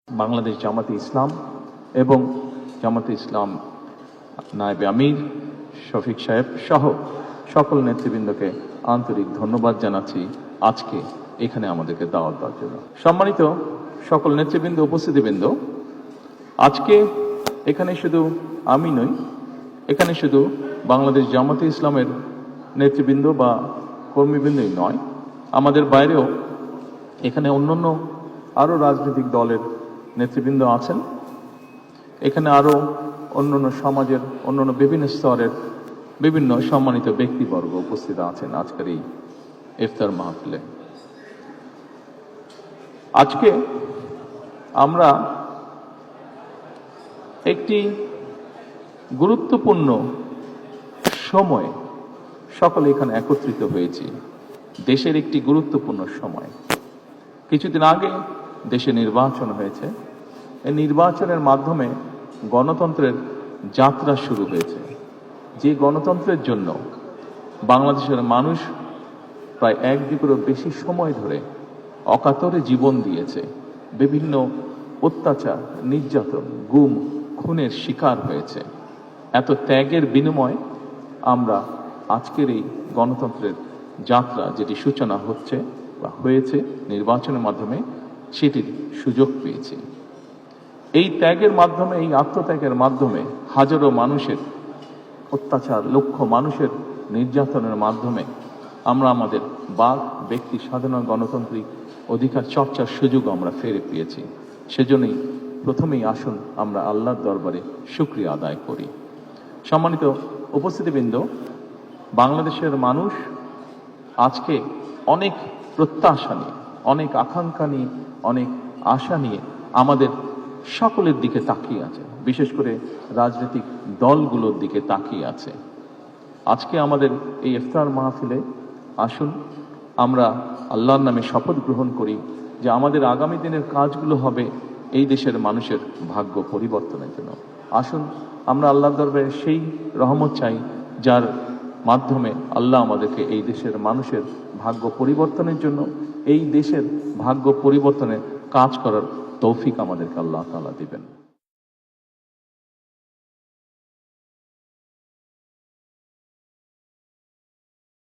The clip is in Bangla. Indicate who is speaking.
Speaker 1: বাংলাদেশ জামাতে ইসলাম এবং জামাতে ইসলাম নায়েবে আমির শফিক সাহেব সহ সকল নেতৃবৃন্দকে আন্তরিক ধন্যবাদ জানাচ্ছি আজকে এখানে আমাদেরকে দাওয়াত দেওয়ার জন্য। সম্মানিত সকল নেতৃবৃন্দ, উপস্থিতিবৃন্দ, আজকে এখানে শুধু আমি নই, এখানে শুধু বাংলাদেশ জামাতে ইসলামের নেতৃবৃন্দ বা কর্মীবৃন্দই নয়, আমাদের বাইরেও এখানে অন্যান্য আরও রাজনৈতিক দলের নেতৃবৃন্দ আছেন। এখানে আরও অন্যান্য সমাজের অন্যান্য বিভিন্ন স্তরের বিভিন্ন সম্মানিত ব্যক্তিবর্গ উপস্থিত আছেন আজকের এই ইফতার মাহফিলে। আজকে আমরা একটি গুরুত্বপূর্ণ সময়ে সকলে এখানে একত্রিত হয়েছি। দেশের একটি গুরুত্বপূর্ণ সময়। কিছুদিন আগে দেশে নির্বাচন হয়েছে। এই নির্বাচনের মাধ্যমে গণতন্ত্রের যাত্রা শুরু হয়েছে, যে গণতন্ত্রের জন্য বাংলাদেশের মানুষ প্রায় 1 যুগেরও বেশি সময় ধরে অকাতরে জীবন দিয়েছে, বিভিন্ন অত্যাচার, নির্যাতন, গুম, খুনের শিকার হয়েছে। এত ত্যাগের বিনিময়ে আমরা আজকের এই গণতন্ত্রের যাত্রা, যেটি সূচনা হচ্ছে বা হয়েছে নির্বাচনের মাধ্যমে, সেটির সুযোগ পেয়েছি। এই ত্যাগের মাধ্যমে, এই আত্মত্যাগের মাধ্যমে হাজারো মানুষের অত্যাচার, লক্ষ মানুষের নির্যাতনের মাধ্যমে আমরা আমাদের বাক, ব্যক্তি স্বাধীনতা, গণতান্ত্রিক অধিকার চর্চার সুযোগ আমরা ফিরে পেয়েছি। সেজন্যই প্রথমেই আসুন আমরা আল্লাহর দরবারে শুকরিয়া আদায় করি। সম্মানিত উপস্থিতিবৃন্দ, বাংলাদেশের মানুষ আজকে অনেক প্রত্যাশা নিয়ে, অনেক আকাঙ্ক্ষা নিয়ে, অনেক আশা নিয়ে আমাদের সকলের দিকে তাকিয়ে আছে, বিশেষ করে রাজনৈতিক দলগুলোর দিকে তাকিয়ে আছে। আজকে আমাদের এই ইফতার মাহফিলে আসুন আমরা আল্লাহর নামে শপথ গ্রহণ করি যে আমাদের আগামী দিনের কাজগুলো হবে এই দেশের মানুষের ভাগ্য পরিবর্তনের জন্য। আসুন আমরা আল্লাহর দরবারে সেই রহমত চাই যার মাধ্যমে আল্লাহ আমাদেরকে এই দেশের মানুষের ভাগ্য পরিবর্তনের জন্য, এই দেশের ভাগ্য পরিবর্তনে কাজ করার তৌফিক আমাদেরকে আল্লাহ তাআলা দিবেন।